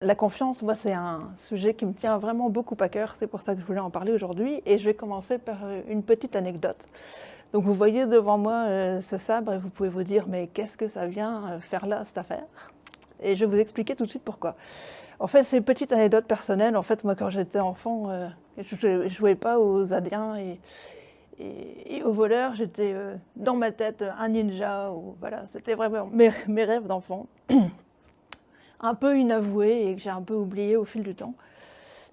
La confiance, moi, c'est un sujet qui me tient vraiment beaucoup à cœur. C'est pour ça que je voulais en parler aujourd'hui. Et je vais commencer par une petite anecdote. Donc, vous voyez devant moi ce sabre et vous pouvez vous dire, mais qu'est-ce que ça vient faire là, cette affaire? Et je vais vous expliquer tout de suite pourquoi. En fait, c'est une petite anecdote personnelle. En fait, moi, quand j'étais enfant, je ne jouais pas aux Indiens et aux voleurs. J'étais dans ma tête un ninja. Ou, voilà, c'était vraiment mes rêves d'enfant. Un peu inavoué et que j'ai un peu oublié au fil du temps.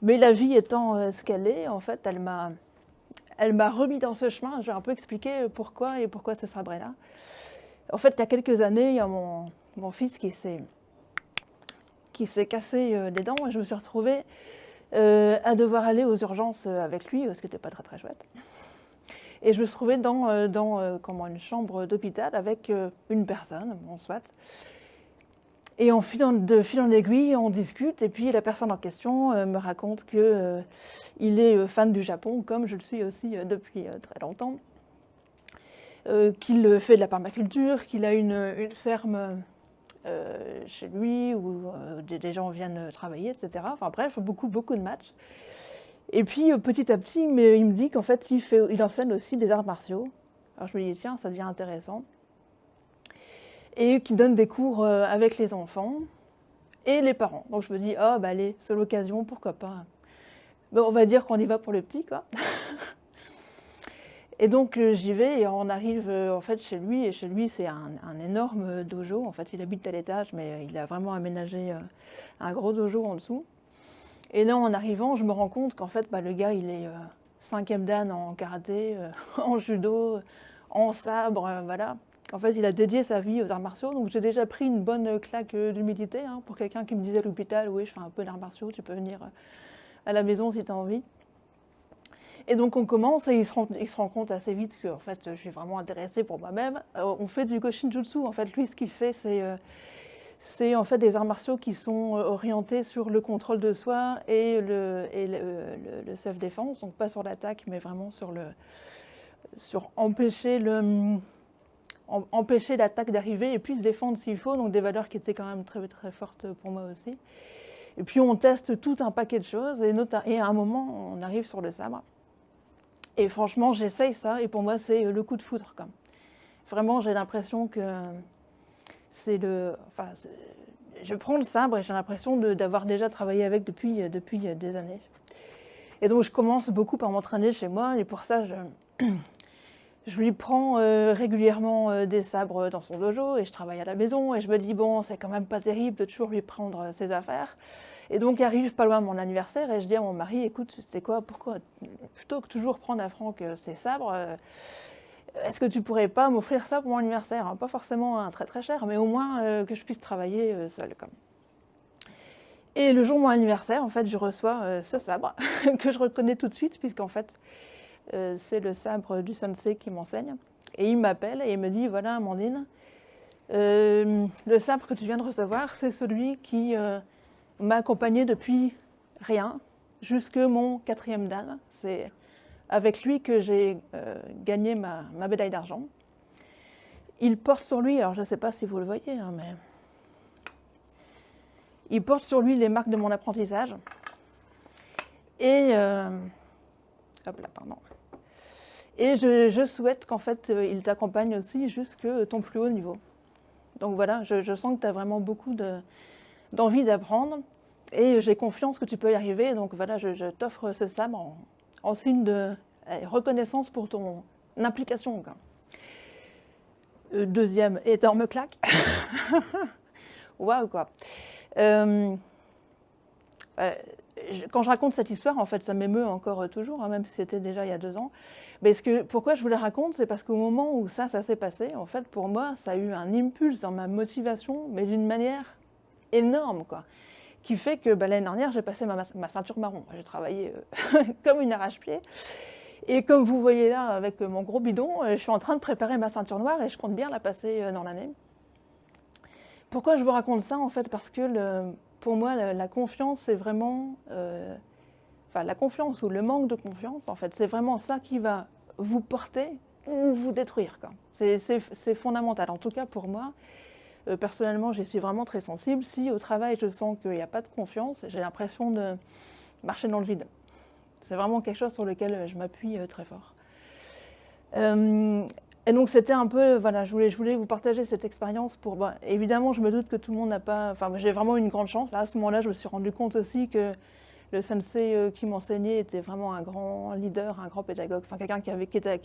Mais la vie étant ce qu'elle est, en fait, elle m'a remis dans ce chemin. Je vais un peu expliquer pourquoi et pourquoi ce sabre-là. En fait, il y a quelques années, il y a mon fils qui s'est cassé les dents et je me suis retrouvée à devoir aller aux urgences avec lui, ce qui n'était pas très très chouette. Et je me suis retrouvée dans une chambre d'hôpital avec une personne, bon, soit. Et de fil en aiguille, on discute, et puis la personne en question me raconte qu'il est fan du Japon, comme je le suis aussi depuis très longtemps, qu'il fait de la permaculture, qu'il a une ferme chez lui où des gens viennent travailler, etc. Enfin bref, beaucoup de matchs. Et puis petit à petit, il me dit qu'en fait, il enseigne aussi des arts martiaux. Alors je me dis, tiens, ça devient intéressant. Et qui donne des cours avec les enfants et les parents. Donc je me dis, oh, bah allez, c'est l'occasion, pourquoi pas. Bon, on va dire qu'on y va pour le petit, quoi. Et donc j'y vais et on arrive en fait chez lui. Et chez lui, c'est un énorme dojo. En fait, il habite à l'étage, mais il a vraiment aménagé un gros dojo en dessous. Et là, en arrivant, je me rends compte qu'en fait, le gars, il est 5e dan en karaté, en judo, en sabre, voilà. En fait, il a dédié sa vie aux arts martiaux. Donc, j'ai déjà pris une bonne claque d'humilité pour quelqu'un qui me disait à l'hôpital, oui, je fais un peu d'arts martiaux, tu peux venir à la maison si tu as envie. Et donc, on commence et il se rend compte assez vite que en fait, je suis vraiment intéressée pour moi-même. On fait du Goshin-Jutsu. En fait, lui, ce qu'il fait, c'est en fait des arts martiaux qui sont orientés sur le contrôle de soi et le self-défense. Donc, pas sur l'attaque, mais vraiment sur empêcher l'attaque d'arriver et puis se défendre s'il faut, donc des valeurs qui étaient quand même très, très fortes pour moi aussi. Et puis on teste tout un paquet de choses et à un moment, on arrive sur le sabre. Et franchement, j'essaye ça et pour moi, c'est le coup de foudre. Vraiment, j'ai l'impression que je prends le sabre et j'ai l'impression d'avoir déjà travaillé avec depuis des années. Et donc je commence beaucoup par m'entraîner chez moi et pour ça, je lui prends régulièrement des sabres dans son dojo et je travaille à la maison et je me dis, bon, c'est quand même pas terrible de toujours lui prendre ses affaires. Et donc arrive pas loin mon anniversaire et je dis à mon mari, écoute, tu sais quoi, pourquoi, plutôt que toujours prendre à Franck ses sabres, est-ce que tu pourrais pas m'offrir ça pour mon anniversaire, hein? Pas forcément un très très cher, mais au moins que je puisse travailler seule. Et le jour de mon anniversaire, en fait, je reçois ce sabre que je reconnais tout de suite puisqu'en fait, c'est le sabre du sensei qui m'enseigne. Et il m'appelle et il me dit, voilà Amandine, le sabre que tu viens de recevoir, c'est celui qui m'a accompagnée depuis rien, jusque mon 4e dan. C'est avec lui que j'ai gagné ma médaille d'argent. Il porte sur lui, alors je ne sais pas si vous le voyez, hein, mais il porte sur lui les marques de mon apprentissage. Et hop là, pardon. Et je souhaite qu'en fait, il t'accompagne aussi jusque ton plus haut niveau. Donc voilà, je sens que tu as vraiment beaucoup d'envie d'apprendre et j'ai confiance que tu peux y arriver. Donc voilà, je t'offre ce sabre en signe de reconnaissance pour ton implication. Deuxième énorme claque. Waouh, quoi. Quand je raconte cette histoire, en fait, ça m'émeut encore toujours, hein, même si c'était déjà il y a 2 ans. Mais pourquoi je vous la raconte, c'est parce qu'au moment où ça s'est passé, en fait, pour moi, ça a eu un impulse dans ma motivation, mais d'une manière énorme, quoi, qui fait que l'année dernière, j'ai passé ma ceinture marron. J'ai travaillé comme une arrache-pied. Et comme vous voyez là, avec mon gros bidon, je suis en train de préparer ma ceinture noire et je compte bien la passer dans l'année. Pourquoi je vous raconte ça, en fait? Parce que pour moi, la confiance, c'est vraiment... la confiance ou le manque de confiance, en fait, c'est vraiment ça qui va vous porter ou vous détruire. C'est fondamental. En tout cas, pour moi, personnellement, j'y suis vraiment très sensible. Si au travail, je sens qu'il n'y a pas de confiance, j'ai l'impression de marcher dans le vide. C'est vraiment quelque chose sur lequel je m'appuie très fort. Et donc c'était un peu, voilà, je voulais vous partager cette expérience pour, évidemment je me doute que tout le monde n'a pas, enfin j'ai vraiment une grande chance. Là, à ce moment-là, je me suis rendu compte aussi que le sensei qui m'enseignait était vraiment un grand leader, un grand pédagogue, enfin quelqu'un qui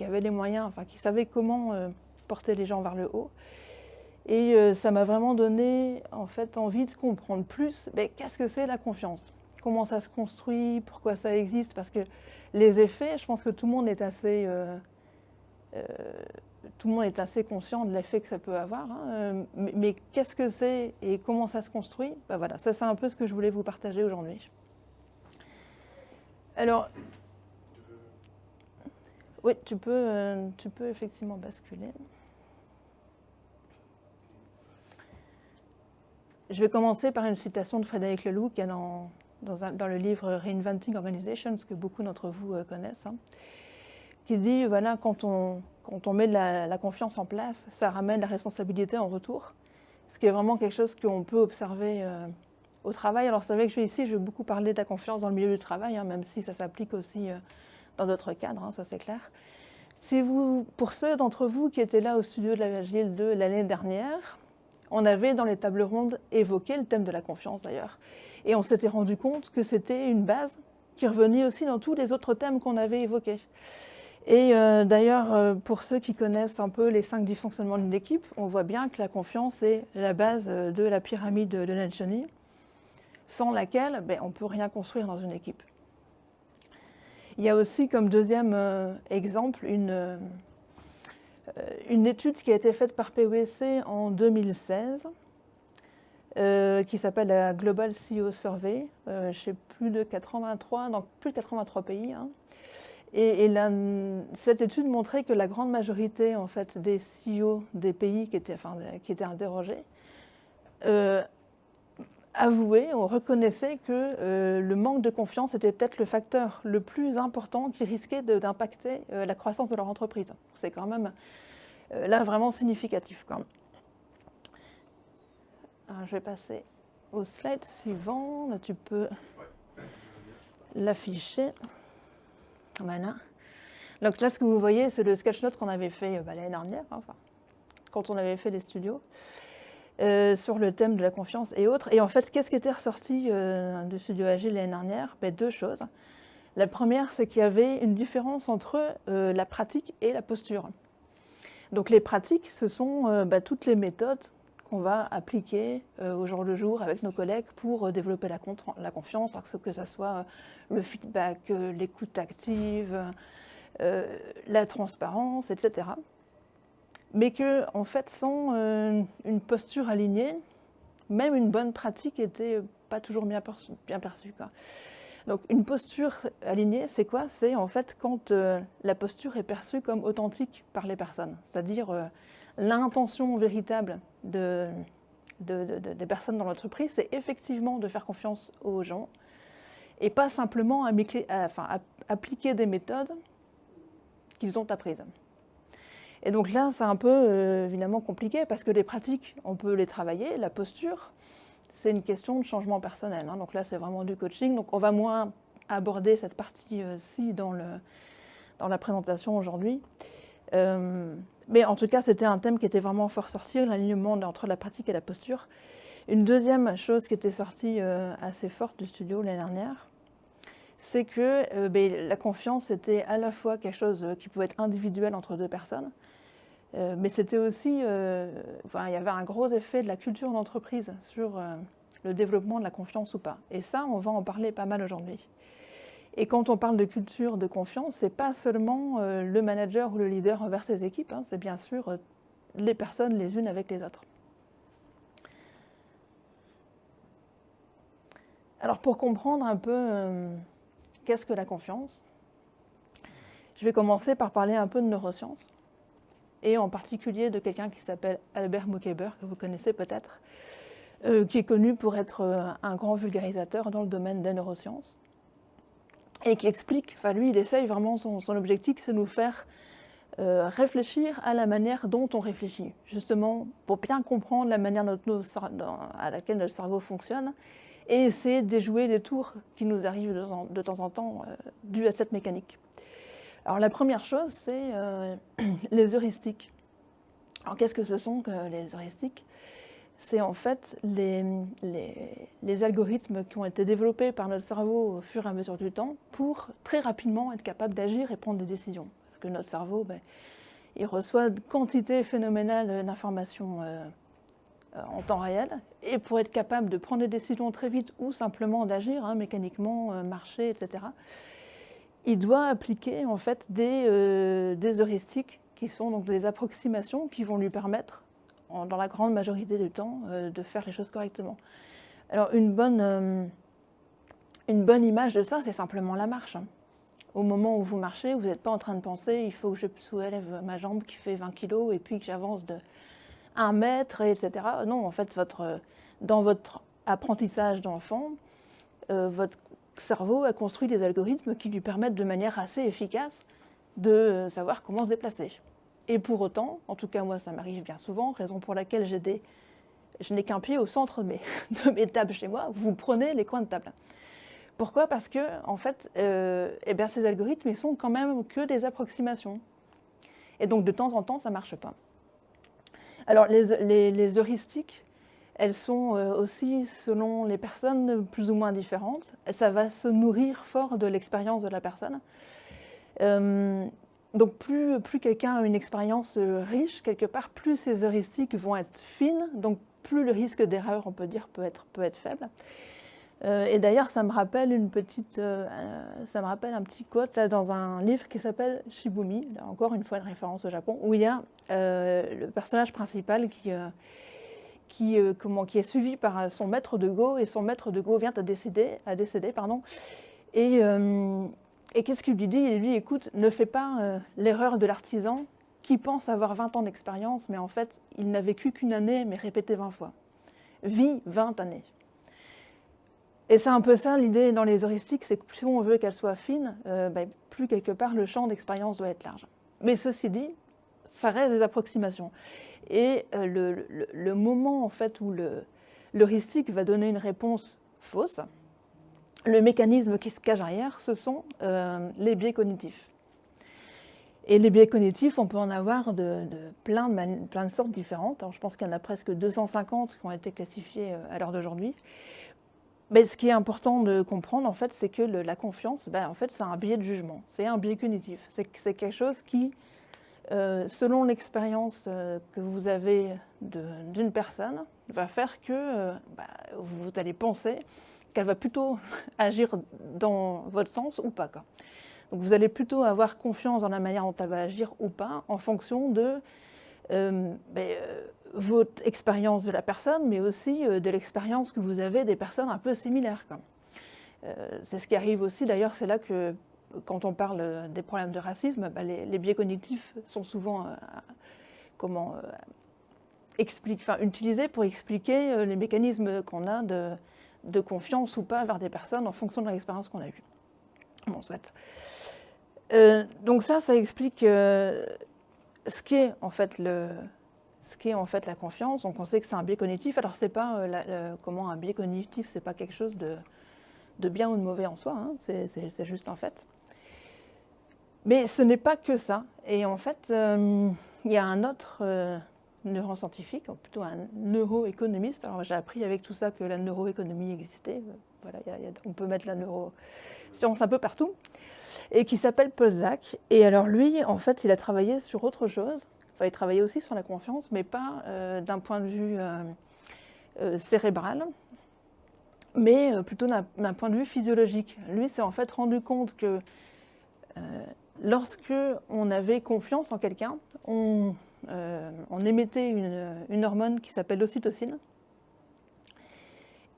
avait les moyens, enfin qui savait comment porter les gens vers le haut. Et ça m'a vraiment donné en fait envie de comprendre plus, qu'est-ce que c'est la confiance? Comment ça se construit? Pourquoi ça existe? Parce que les effets, je pense que tout le monde est assez conscient de l'effet que ça peut avoir, hein. Mais qu'est-ce que c'est et comment ça se construit? Voilà, ça c'est un peu ce que je voulais vous partager aujourd'hui. Alors, oui, tu peux effectivement basculer. Je vais commencer par une citation de Frédéric Laloux qui est dans le livre Reinventing Organizations, que beaucoup d'entre vous connaissent, hein, qui dit, voilà, quand on met la confiance en place, ça ramène la responsabilité en retour, ce qui est vraiment quelque chose qu'on peut observer au travail. Alors c'est vrai que je vais beaucoup parler de la confiance dans le milieu du travail, hein, même si ça s'applique aussi dans d'autres cadres, hein, ça c'est clair. Pour ceux d'entre vous qui étaient là au studio de la Agile 2 l'année dernière, on avait dans les tables rondes évoqué le thème de la confiance d'ailleurs. Et on s'était rendu compte que c'était une base qui revenait aussi dans tous les autres thèmes qu'on avait évoqués. Et d'ailleurs, pour ceux qui connaissent un peu les 5 dysfonctionnements d'une équipe, on voit bien que la confiance est la base de la pyramide de Lencioni, sans laquelle on ne peut rien construire dans une équipe. Il y a aussi comme deuxième exemple une étude qui a été faite par PwC en 2016, qui s'appelle la Global CEO Survey, chez plus de 83 pays. Hein. Et cette étude montrait que la grande majorité en fait, des CEO des pays qui étaient interrogés avouaient ou reconnaissaient que le manque de confiance était peut-être le facteur le plus important qui risquait d'impacter la croissance de leur entreprise. C'est quand même là vraiment significatif. Quand même. Alors, je vais passer au slide suivant. Là, tu peux l'afficher. Voilà. Donc là, ce que vous voyez, c'est le sketch note qu'on avait fait l'année dernière, enfin, quand on avait fait les studios, sur le thème de la confiance et autres. Et en fait, qu'est-ce qui était ressorti du studio Agile l'année dernière? 2 choses. La première, c'est qu'il y avait une différence entre la pratique et la posture. Donc les pratiques, ce sont toutes les méthodes qu'on va appliquer au jour le jour avec nos collègues pour développer la confiance, que ce soit le feedback, l'écoute active, la transparence, etc. Mais que, en fait, sans une posture alignée, même une bonne pratique n'était pas toujours bien perçue. Quoi. Donc une posture alignée, c'est quoi? C'est en fait quand la posture est perçue comme authentique par les personnes, c'est-à-dire l'intention véritable des personnes dans l'entreprise, c'est effectivement de faire confiance aux gens et pas simplement appliquer des méthodes qu'ils ont apprises. Et donc là, c'est un peu évidemment compliqué parce que les pratiques, on peut les travailler, la posture, c'est une question de changement personnel. Hein. Donc là, c'est vraiment du coaching. Donc on va moins aborder cette partie-ci dans la présentation aujourd'hui. Mais en tout cas, c'était un thème qui était vraiment fort sorti, l'alignement entre la pratique et la posture. Une deuxième chose qui était sortie assez forte du studio l'année dernière, c'est que la confiance était à la fois quelque chose qui pouvait être individuel entre 2 personnes, mais c'était aussi, il y avait un gros effet de la culture d'entreprise sur le développement de la confiance ou pas. Et ça, on va en parler pas mal aujourd'hui. Et quand on parle de culture de confiance, ce n'est pas seulement le manager ou le leader envers ses équipes, hein, c'est bien sûr les personnes les unes avec les autres. Alors pour comprendre un peu qu'est-ce que la confiance, je vais commencer par parler un peu de neurosciences, et en particulier de quelqu'un qui s'appelle Albert Moukaber, que vous connaissez peut-être, qui est connu pour être un grand vulgarisateur dans le domaine des neurosciences, et qui explique, lui il essaye vraiment, son objectif c'est de nous faire réfléchir à la manière dont on réfléchit, justement pour bien comprendre la manière à laquelle notre cerveau fonctionne et essayer de déjouer les tours qui nous arrivent de temps en temps dus à cette mécanique. Alors la première chose, c'est les heuristiques. Alors qu'est-ce que ce sont que les heuristiques? C'est en fait les algorithmes qui ont été développés par notre cerveau au fur et à mesure du temps pour très rapidement être capable d'agir et prendre des décisions. Parce que notre cerveau, il reçoit une quantité phénoménale d'informations en temps réel, et pour être capable de prendre des décisions très vite ou simplement d'agir mécaniquement, marcher, etc., il doit appliquer en fait des heuristiques qui sont donc des approximations qui vont lui permettre, dans la grande majorité du temps, de faire les choses correctement. Alors une bonne image de ça, c'est simplement la marche. Au moment où vous marchez, vous n'êtes pas en train de penser « il faut que je soulève ma jambe qui fait 20 kg et puis que j'avance de 1 mètre, etc. » Non, en fait, dans votre apprentissage d'enfant, votre cerveau a construit des algorithmes qui lui permettent de manière assez efficace de savoir comment se déplacer. Et pour autant, en tout cas moi ça m'arrive bien souvent, raison pour laquelle je n'ai qu'un pied au centre de mes tables chez moi, vous prenez les coins de table. Pourquoi? Parce que en fait, ces algorithmes ils sont quand même que des approximations. Et donc de temps en temps ça ne marche pas. Alors les heuristiques, elles sont aussi, selon les personnes, plus ou moins différentes. Ça va se nourrir fort de l'expérience de la personne. Donc plus quelqu'un a une expérience riche, quelque part, plus ces heuristiques vont être fines, donc plus le risque d'erreur, on peut dire, peut être faible. Et d'ailleurs, ça me rappelle un petit quote là, dans un livre qui s'appelle Shibumi, là, encore une fois une référence au Japon, où il y a le personnage principal qui est suivi par son maître de Go, et son maître de Go vient à décéder. Et qu'est-ce qu'il lui dit? Il lui dit, écoute, ne fais pas l'erreur de l'artisan qui pense avoir 20 ans d'expérience, mais en fait, il n'a vécu qu'une année, mais répété 20 fois. Vis 20 années. Et c'est un peu ça l'idée dans les heuristiques, c'est que plus on veut qu'elles soient fines, plus quelque part le champ d'expérience doit être large. Mais ceci dit, ça reste des approximations. Et le moment en fait où l'heuristique va donner une réponse fausse, le mécanisme qui se cache derrière, ce sont les biais cognitifs. Et les biais cognitifs, on peut en avoir de plein de sortes différentes. Alors, je pense qu'il y en a presque 250 qui ont été classifiés à l'heure d'aujourd'hui. Mais ce qui est important de comprendre, en fait, c'est que la confiance, en fait, c'est un biais de jugement, c'est un biais cognitif. C'est quelque chose qui, selon l'expérience que vous avez d'une personne, va faire que vous allez penser qu'elle va plutôt agir dans votre sens ou pas, quoi. Donc vous allez plutôt avoir confiance dans la manière dont elle va agir ou pas en fonction de votre expérience de la personne, mais aussi de l'expérience que vous avez des personnes un peu similaires, quoi. C'est ce qui arrive aussi, d'ailleurs, c'est là que quand on parle des problèmes de racisme, les biais cognitifs sont souvent utilisés pour expliquer les mécanismes qu'on a de confiance ou pas vers des personnes en fonction de l'expérience qu'on a eue. Bon, soit. Donc ça explique ce qu'est en fait la confiance. Donc on sait que c'est un biais cognitif. Alors c'est pas comment un biais cognitif, c'est pas quelque chose de bien ou de mauvais en soi, hein. C'est juste un fait. Mais ce n'est pas que ça. Et en fait, il y a un autre neuroscientifique, ou plutôt un neuroéconomiste. Alors j'ai appris avec tout ça que la neuroéconomie existait. Voilà, on peut mettre la neuroscience un peu partout. Et qui s'appelle Paul Zak. Et alors lui, en fait, il a travaillé sur autre chose. Enfin, il travaillait aussi sur la confiance, mais pas d'un point de vue cérébral, mais plutôt d'un point de vue physiologique. Lui s'est en fait rendu compte que lorsque on avait confiance en quelqu'un, on émettait une hormone qui s'appelle l'ocytocine.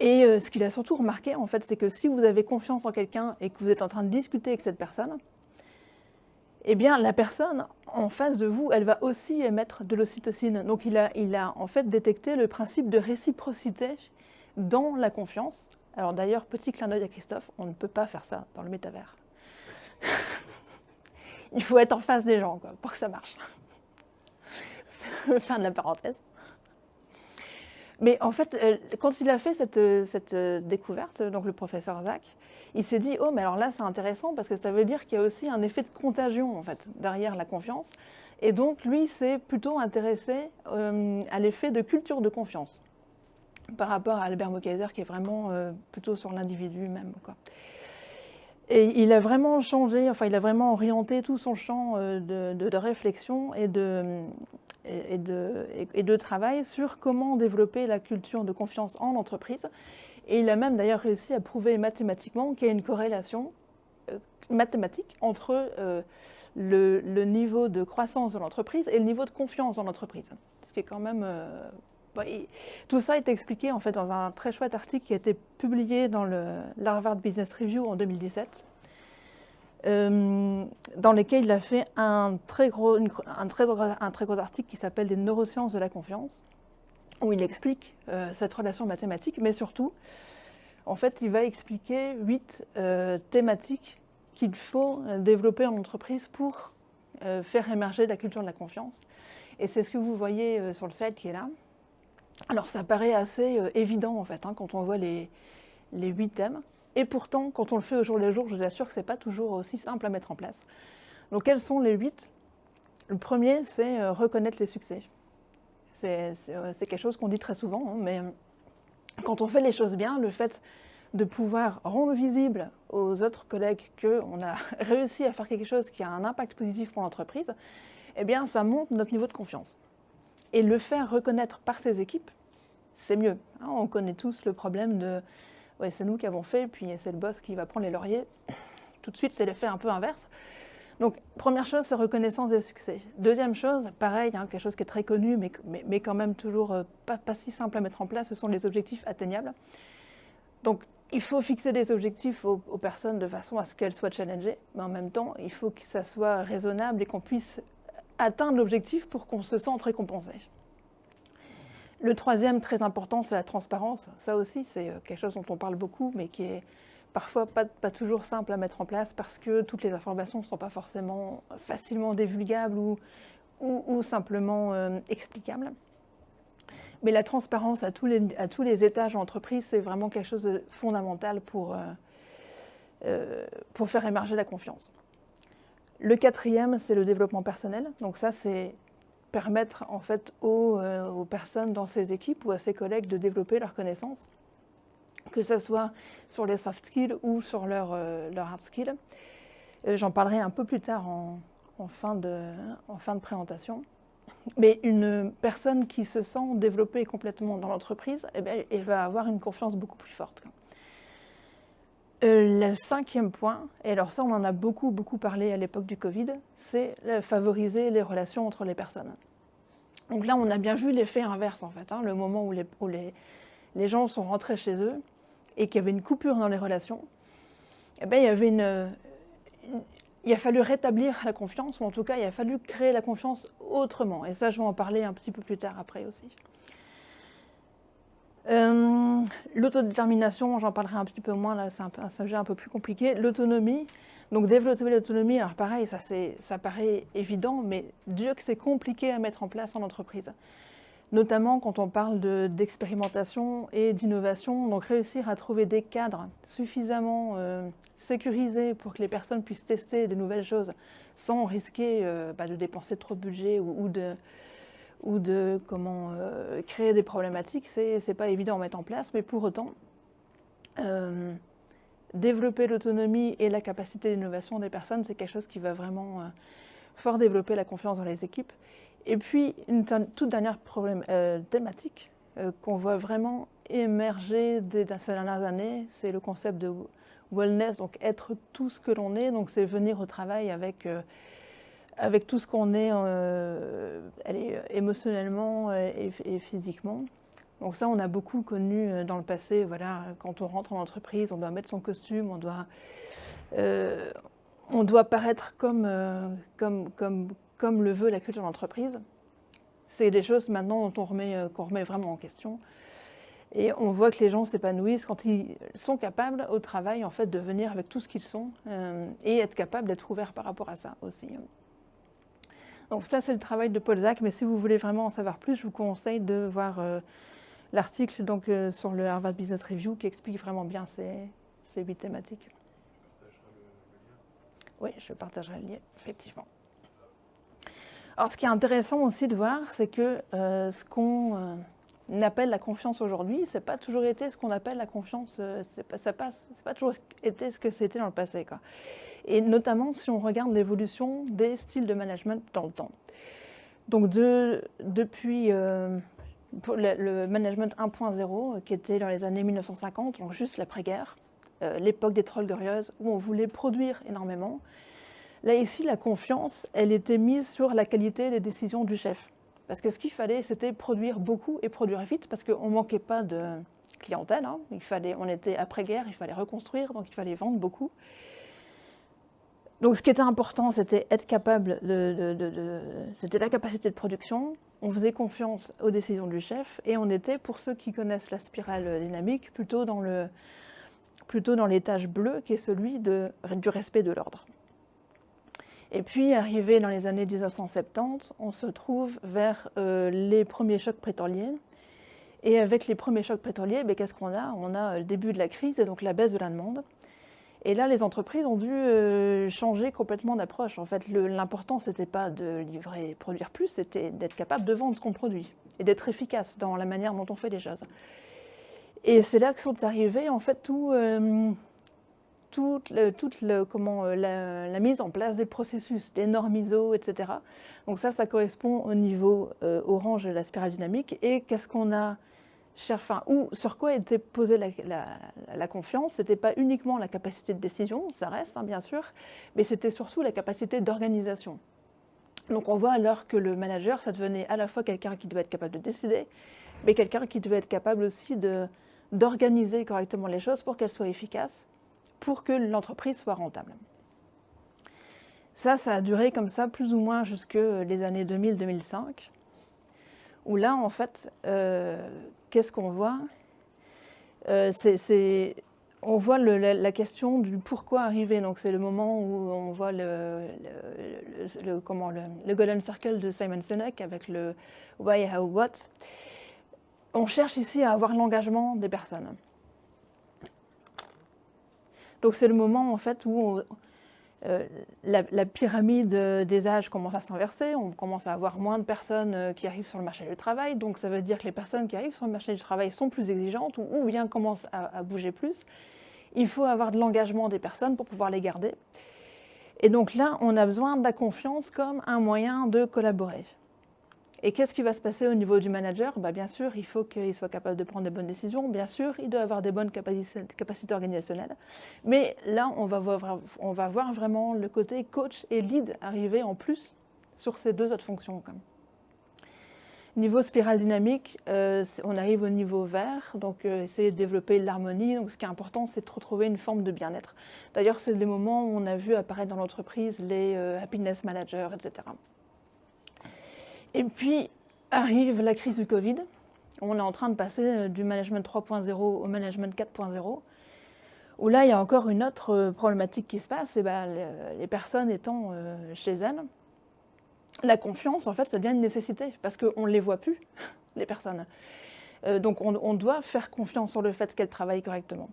Et ce qu'il a surtout remarqué, en fait, c'est que si vous avez confiance en quelqu'un et que vous êtes en train de discuter avec cette personne, eh bien, la personne en face de vous, elle va aussi émettre de l'ocytocine. Donc, il a en fait détecté le principe de réciprocité dans la confiance. Alors d'ailleurs, petit clin d'œil à Christophe, on ne peut pas faire ça dans le métavers. Il faut être en face des gens, quoi, pour que ça marche. Fin de la parenthèse. Mais en fait, quand il a fait cette découverte, donc le professeur Zach, il s'est dit, oh, mais alors là, c'est intéressant parce que ça veut dire qu'il y a aussi un effet de contagion, en fait, derrière la confiance. Et donc, lui, s'est plutôt intéressé à l'effet de culture de confiance par rapport à Albert Mokayser, qui est vraiment plutôt sur l'individu même, quoi. Et il a vraiment changé, enfin, il a vraiment orienté tout son champ de réflexion et de travail sur comment développer la culture de confiance en entreprise. Et il a même d'ailleurs réussi à prouver mathématiquement qu'il y a une corrélation mathématique entre le niveau de croissance de l'entreprise et le niveau de confiance dans l'entreprise. Ce qui est quand même... tout ça est expliqué en fait dans un très chouette article qui a été publié dans l'Harvard Business Review en 2017. Dans lesquels il a fait un très gros article qui s'appelle « Des neurosciences de la confiance », où il explique cette relation mathématique, mais surtout, en fait, il va expliquer 8 thématiques qu'il faut développer en entreprise pour faire émerger la culture de la confiance. Et c'est ce que vous voyez sur le slide qui est là. Alors, ça paraît assez évident, en fait, hein, quand on voit les 8 thèmes. Et pourtant, quand on le fait au jour le jour, je vous assure que ce n'est pas toujours aussi simple à mettre en place. Donc, quels sont les 8 ? Le premier, c'est reconnaître les succès. C'est quelque chose qu'on dit très souvent, hein, mais quand on fait les choses bien, le fait de pouvoir rendre visible aux autres collègues qu'on a réussi à faire quelque chose qui a un impact positif pour l'entreprise, eh bien, ça monte notre niveau de confiance. Et le faire reconnaître par ses équipes, c'est mieux. Hein, on connaît tous le problème de « ouais, c'est nous qui avons fait, puis c'est le boss qui va prendre les lauriers ». Tout de suite, c'est l'effet un peu inverse. Donc, première chose, c'est reconnaissance des succès. Deuxième chose, pareil, hein, quelque chose qui est très connu, mais quand même toujours pas si simple à mettre en place, ce sont les objectifs atteignables. Donc, il faut fixer des objectifs aux personnes de façon à ce qu'elles soient challengées, mais en même temps, il faut que ça soit raisonnable et qu'on puisse atteindre l'objectif pour qu'on se sente récompensé. Le troisième, très important, c'est la transparence. Ça aussi, c'est quelque chose dont on parle beaucoup, mais qui est parfois pas toujours simple à mettre en place parce que toutes les informations ne sont pas forcément facilement divulgables ou simplement explicables. Mais la transparence à tous les étages de l'entreprise, c'est vraiment quelque chose de fondamental pour faire émerger la confiance. Le quatrième, c'est le développement personnel. Donc ça, c'est permettre en fait aux personnes dans ces équipes ou à ses collègues de développer leurs connaissances, que ce soit sur les soft skills ou sur leur hard skills. J'en parlerai un peu plus tard en fin de présentation. Mais une personne qui se sent développée complètement dans l'entreprise, eh bien, elle va avoir une confiance beaucoup plus forte. Le cinquième point, et alors ça on en a beaucoup parlé à l'époque du Covid, c'est favoriser les relations entre les personnes. Donc là on a bien vu l'effet inverse en fait, hein, le moment où les gens sont rentrés chez eux et qu'il y avait une coupure dans les relations, eh bien, il a fallu rétablir la confiance, ou en tout cas il a fallu créer la confiance autrement, et ça je vais en parler un petit peu plus tard après aussi. L'autodétermination, j'en parlerai un petit peu moins, là c'est un sujet un peu plus compliqué. L'autonomie, donc développer l'autonomie, alors pareil, ça paraît évident, mais Dieu que c'est compliqué à mettre en place en entreprise. Notamment quand on parle d'expérimentation et d'innovation, donc réussir à trouver des cadres suffisamment sécurisés pour que les personnes puissent tester de nouvelles choses sans risquer de dépenser trop de budget ou de créer des problématiques, c'est pas évident à mettre en place, mais pour autant, développer l'autonomie et la capacité d'innovation des personnes, c'est quelque chose qui va vraiment fort développer la confiance dans les équipes. Et puis, une toute dernière thématique qu'on voit vraiment émerger ces dernières années, c'est le concept de wellness, donc être tout ce que l'on est, donc c'est venir au travail avec tout ce qu'on est émotionnellement et physiquement. Donc ça, on a beaucoup connu dans le passé, voilà, quand on rentre en entreprise, on doit mettre son costume, on doit paraître comme le veut la culture de l'entreprise. C'est des choses maintenant qu'on remet vraiment en question. Et on voit que les gens s'épanouissent quand ils sont capables au travail en fait, de venir avec tout ce qu'ils sont et être capables d'être ouverts par rapport à ça aussi. Donc ça, c'est le travail de Paul Zak, mais si vous voulez vraiment en savoir plus, je vous conseille de voir l'article sur le Harvard Business Review qui explique vraiment bien ces 8 thématiques. Oui, je partagerai le lien, effectivement. Alors, ce qui est intéressant aussi de voir, c'est que ce qu'on appelle la confiance aujourd'hui, c'est pas toujours été ce qu'on appelle la confiance, c'est pas toujours été ce que c'était dans le passé, quoi. Et notamment si on regarde l'évolution des styles de management dans le temps. Donc depuis le management 1.0, qui était dans les années 1950, donc juste l'après-guerre, l'époque des Trolls Glorieuses, où on voulait produire énormément. Là, ici, la confiance, elle était mise sur la qualité des décisions du chef. Parce que ce qu'il fallait, c'était produire beaucoup et produire vite, parce qu'on ne manquait pas de clientèle. Hein. On était après-guerre, il fallait reconstruire, donc il fallait vendre beaucoup. Donc ce qui était important, c'était être capable c'était la capacité de production. On faisait confiance aux décisions du chef, et on était, pour ceux qui connaissent la spirale dynamique, plutôt dans l'étage bleu, qui est celui du respect de l'ordre. Et puis, arrivé dans les années 1970, on se trouve vers les premiers chocs pétroliers. Et avec les premiers chocs pétroliers, qu'est-ce qu'on a? On a le début de la crise et donc la baisse de la demande. Et là, les entreprises ont dû changer complètement d'approche. En fait, l'important, ce n'était pas de livrer et produire plus, c'était d'être capable de vendre ce qu'on produit et d'être efficace dans la manière dont on fait les choses. Et c'est là que sont arrivés, en fait, la mise en place des processus, des normes ISO, etc. Donc ça correspond au niveau orange de la spirale dynamique. Et qu'est-ce qu'on a sur quoi était posée la confiance? Ce n'était pas uniquement la capacité de décision, ça reste, hein, bien sûr, mais c'était surtout la capacité d'organisation. Donc on voit alors que le manager, ça devenait à la fois quelqu'un qui devait être capable de décider, mais quelqu'un qui devait être capable aussi d'organiser correctement les choses pour qu'elles soient efficaces, pour que l'entreprise soit rentable. Ça a duré comme ça plus ou moins jusque les années 2000-2005, où là, en fait, qu'est-ce qu'on voit? On voit la question du pourquoi arriver. Donc c'est le moment où on voit le Golden Circle de Simon Sinek avec le Why, How, What. On cherche ici à avoir l'engagement des personnes. Donc c'est le moment en fait où la pyramide des âges commence à s'inverser, on commence à avoir moins de personnes qui arrivent sur le marché du travail, donc ça veut dire que les personnes qui arrivent sur le marché du travail sont plus exigeantes ou bien commencent à bouger plus. Il faut avoir de l'engagement des personnes pour pouvoir les garder. Et donc là, on a besoin de la confiance comme un moyen de collaborer. Et qu'est-ce qui va se passer au niveau du manager? Bien sûr, il faut qu'il soit capable de prendre des bonnes décisions. Bien sûr, il doit avoir des bonnes capacités organisationnelles. Mais là, on va voir vraiment le côté coach et lead arriver en plus sur ces deux autres fonctions. Niveau spirale dynamique, on arrive au niveau vert, donc essayer de développer l'harmonie. Donc ce qui est important, c'est de retrouver une forme de bien-être. D'ailleurs, c'est les moments où on a vu apparaître dans l'entreprise les happiness managers, etc. Et puis arrive la crise du Covid. On est en train de passer du management 3.0 au management 4.0, où là, il y a encore une autre problématique qui se passe. Les personnes étant chez elles, la confiance, en fait, ça devient une nécessité, parce qu'on ne les voit plus, les personnes. Donc on doit faire confiance sur le fait qu'elles travaillent correctement.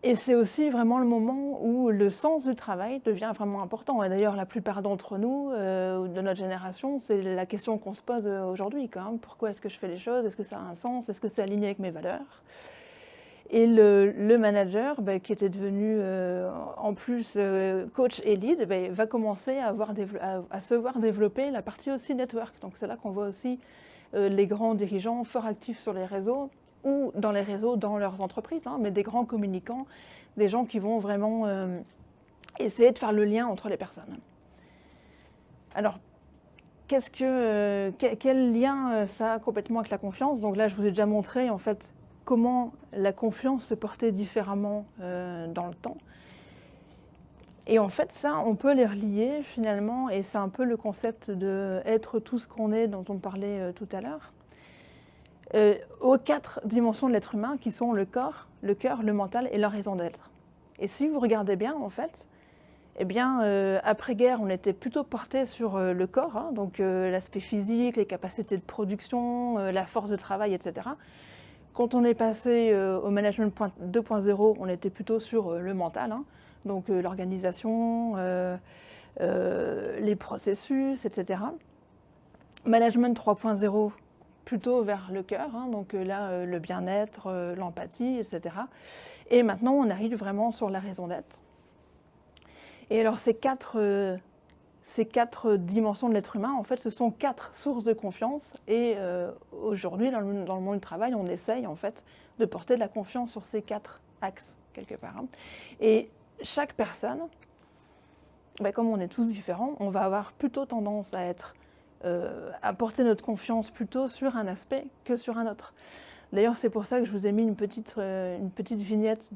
Et c'est aussi vraiment le moment où le sens du travail devient vraiment important. Et d'ailleurs, la plupart d'entre nous, de notre génération, c'est la question qu'on se pose aujourd'hui. Pourquoi est-ce que je fais les choses? Est-ce que ça a un sens? Est-ce que c'est aligné avec mes valeurs? Et le manager, qui était devenu en plus coach et lead, va commencer à se voir développer la partie aussi network. Donc c'est là qu'on voit aussi les grands dirigeants fort actifs sur les réseaux, ou dans les réseaux, dans leurs entreprises, mais des grands communicants, des gens qui vont vraiment essayer de faire le lien entre les personnes. Alors, quel lien ça a complètement avec la confiance? Donc là, je vous ai déjà montré, en fait, comment la confiance se portait différemment dans le temps. Et en fait, ça, on peut les relier, finalement, et c'est un peu le concept d'être tout ce qu'on est, dont on parlait tout à l'heure. aux 4 dimensions de l'être humain qui sont le corps, le cœur, le mental et la raison d'être. Et si vous regardez bien, en fait, eh bien, après-guerre, on était plutôt porté sur le corps, hein, donc l'aspect physique, les capacités de production, la force de travail, etc. Quand on est passé au management 2.0, on était plutôt sur le mental, hein, donc l'organisation, les processus, etc. Management 3.0, plutôt vers le cœur, hein, donc là, le bien-être, l'empathie, etc. Et maintenant, on arrive vraiment sur la raison d'être. Et alors, ces quatre dimensions de l'être humain, en fait, ce sont 4 sources de confiance. Et aujourd'hui, dans le monde du travail, on essaye, en fait, de porter de la confiance sur ces 4 axes, quelque part. Hein. Et chaque personne, ben, comme on est tous différents, on va avoir plutôt tendance à porter notre confiance plutôt sur un aspect que sur un autre. D'ailleurs, c'est pour ça que je vous ai mis une petite vignette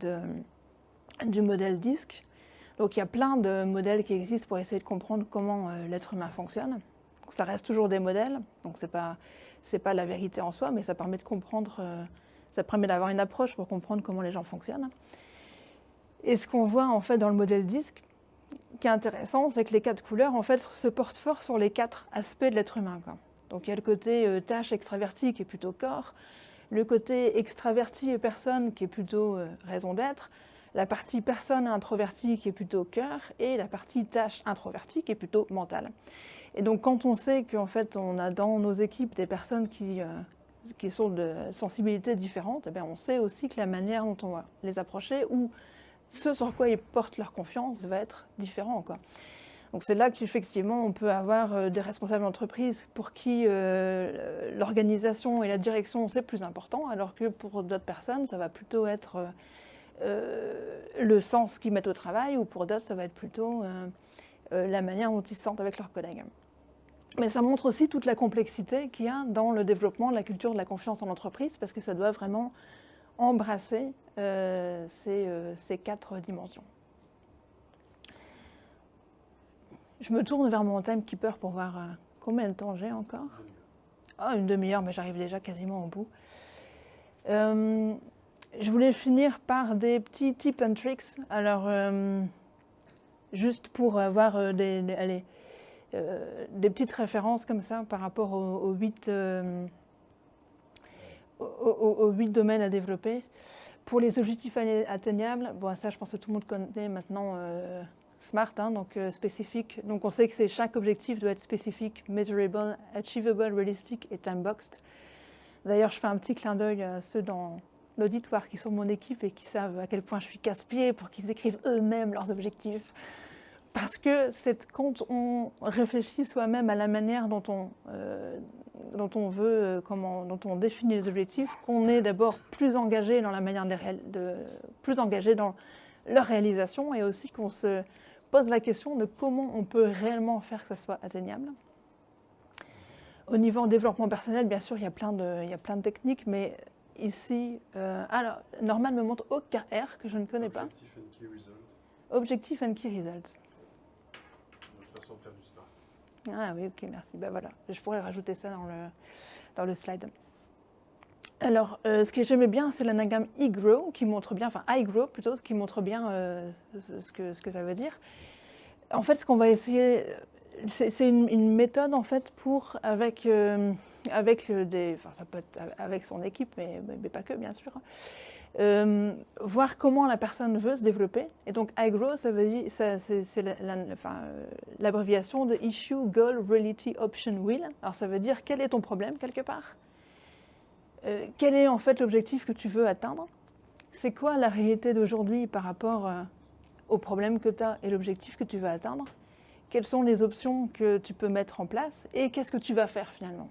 du modèle DISC. Donc il y a plein de modèles qui existent pour essayer de comprendre comment l'être humain fonctionne. Donc, ça reste toujours des modèles, donc c'est pas la vérité en soi, mais ça permet de comprendre, ça permet d'avoir une approche pour comprendre comment les gens fonctionnent. Et ce qu'on voit en fait dans le modèle DISC, qui est intéressant, c'est que les 4 couleurs en fait se portent fort sur les 4 aspects de l'être humain, quoi. Donc il y a le côté tâche extraverti qui est plutôt corps, le côté extraverti et personne qui est plutôt raison d'être, la partie personne introvertie qui est plutôt cœur et la partie tâche introvertie qui est plutôt mentale. Et donc quand on sait qu'en fait on a dans nos équipes des personnes qui sont de sensibilités différentes, eh bien, on sait aussi que la manière dont on va les approcher ou ce sur quoi ils portent leur confiance va être différent, quoi. Donc c'est là qu'effectivement on peut avoir des responsables d'entreprise pour qui l'organisation et la direction c'est plus important, alors que pour d'autres personnes ça va plutôt être le sens qu'ils mettent au travail, ou pour d'autres ça va être plutôt la manière dont ils se sentent avec leurs collègues. Mais ça montre aussi toute la complexité qu'il y a dans le développement de la culture de la confiance en entreprise, parce que ça doit vraiment embrasser ces 4 dimensions. Je me tourne vers mon timekeeper pour voir combien de temps j'ai encore. Oh, une demi-heure, mais j'arrive déjà quasiment au bout. Je voulais finir par des petits tips and tricks. Alors, juste pour avoir des petites références comme ça par rapport aux 8 domaines à développer. Pour les objectifs atteignables, bon, ça je pense que tout le monde connaît maintenant SMART, hein, donc spécifique. Donc on sait que chaque objectif doit être spécifique, measurable, achievable, realistic et time-boxed. D'ailleurs, je fais un petit clin d'œil à ceux dans l'auditoire qui sont mon équipe et qui savent à quel point je suis casse-pied pour qu'ils écrivent eux-mêmes leurs objectifs. Parce que c'est quand on réfléchit soi-même à la manière dont on définit les objectifs, qu'on est d'abord plus engagé dans la manière plus engagé dans leur réalisation, et aussi qu'on se pose la question de comment on peut réellement faire que ça soit atteignable. Au niveau développement personnel, bien sûr, il y a plein de techniques, mais ici, alors, Norman me montre OKR, que je ne connais pas. Objective and Key Result. Objective and Key Result. Notre façon de faire du SMART. Ah oui, ok, merci. Ben voilà, je pourrais rajouter ça dans le slide. Alors, ce que j'aimais bien, c'est l'anagramme iGrow, qui montre bien, enfin iGrow plutôt, qui montre bien ce que ça veut dire. En fait, ce qu'on va essayer, c'est une méthode en fait pour avec ça peut être avec son équipe, mais pas que, bien sûr. Voir comment la personne veut se développer. Et donc iGrow, ça veut dire, c'est l'abréviation de Issue, Goal, Reality, Option, Will. Alors ça veut dire quel est ton problème quelque part. Quel est en fait l'objectif que tu veux atteindre? C'est quoi la réalité d'aujourd'hui par rapport au problème que tu as et l'objectif que tu veux atteindre? Quelles sont les options que tu peux mettre en place et qu'est-ce que tu vas faire finalement?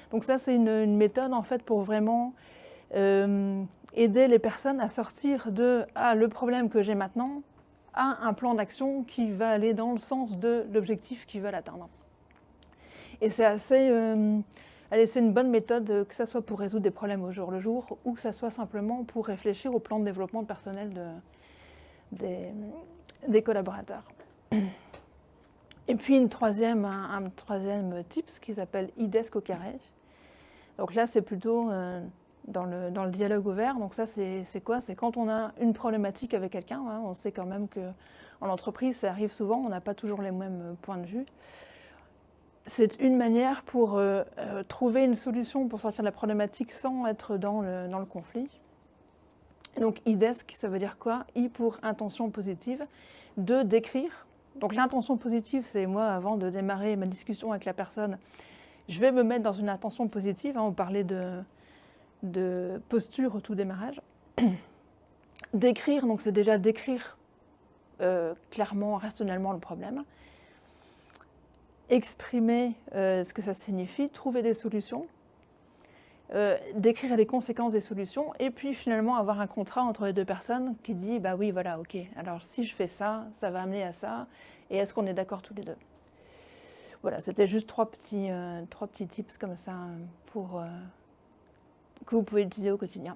Donc ça, c'est une méthode en fait pour vraiment aider les personnes à sortir de le problème que j'ai maintenant à un plan d'action qui va aller dans le sens de l'objectif qu'ils veulent atteindre. Et c'est assez... c'est une bonne méthode, que ce soit pour résoudre des problèmes au jour le jour ou que ce soit simplement pour réfléchir au plan de développement personnel des collaborateurs. Et puis un troisième tips qui s'appelle IDESC au carré. Donc là, c'est plutôt dans le dialogue ouvert. Donc ça, c'est quoi? C'est quand on a une problématique avec quelqu'un, hein, on sait quand même qu'en entreprise, ça arrive souvent, on n'a pas toujours les mêmes points de vue. C'est une manière pour trouver une solution pour sortir de la problématique sans être dans le conflit. Donc IDESC, ça veut dire quoi? I pour intention positive, de décrire. Donc l'intention positive, c'est moi, avant de démarrer ma discussion avec la personne, je vais me mettre dans une intention positive. Hein, on parlait de posture au tout démarrage. Décrire, donc c'est déjà décrire clairement, rationnellement le problème. Exprimer ce que ça signifie, trouver des solutions. Décrire les conséquences des solutions et puis finalement avoir un contrat entre les deux personnes qui dit bah oui voilà ok alors si je fais ça, ça va amener à ça et est-ce qu'on est d'accord tous les deux. Voilà, c'était juste trois petits tips comme ça pour que vous pouvez utiliser au quotidien.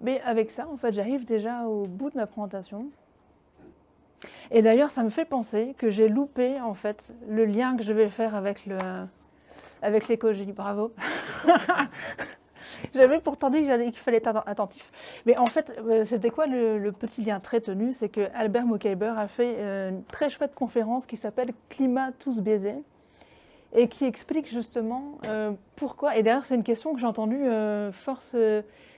Mais avec ça en fait j'arrive déjà au bout de ma présentation. Et d'ailleurs ça me fait penser que j'ai loupé en fait le lien que je vais faire avec l'écologie. Bravo. J'avais pourtant dit qu'il fallait être attentif. Mais en fait, c'était quoi le petit lien très tenu? C'est que Albert Mokaiber a fait une très chouette conférence qui s'appelle Climat tous baisés et qui explique justement pourquoi. Et d'ailleurs, c'est une question que j'ai entendue force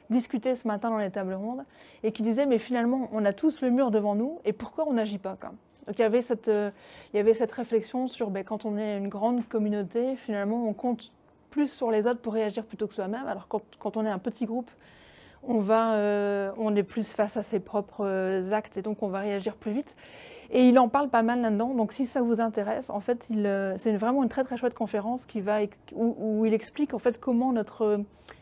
discuter ce matin dans les tables rondes et qui disait mais finalement, on a tous le mur devant nous et pourquoi on n'agit pas quoi? Donc il y avait cette réflexion sur quand on est une grande communauté, finalement on compte plus sur les autres pour réagir plutôt que soi-même. Alors quand on est un petit groupe, on est plus face à ses propres actes et donc on va réagir plus vite. Et il en parle pas mal là-dedans, donc si ça vous intéresse, en fait, c'est vraiment une très très chouette conférence où il explique en fait comment notre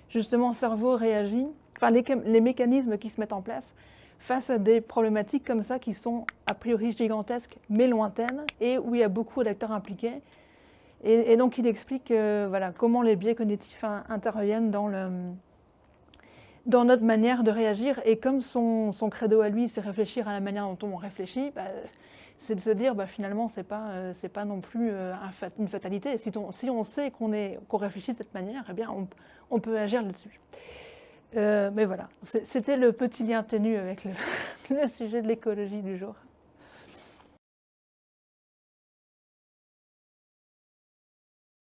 justement cerveau réagit, enfin les mécanismes qui se mettent en place face à des problématiques comme ça qui sont a priori gigantesques mais lointaines et où il y a beaucoup d'acteurs impliqués. Et donc il explique voilà, comment les biais cognitifs interviennent dans notre manière de réagir. Et comme son credo à lui, c'est réfléchir à la manière dont on réfléchit, c'est de se dire finalement c'est pas non plus une fatalité. Si on sait qu'on réfléchit de cette manière, eh bien on peut agir là-dessus. Mais voilà, c'était le petit lien ténu avec le sujet de l'écologie du jour.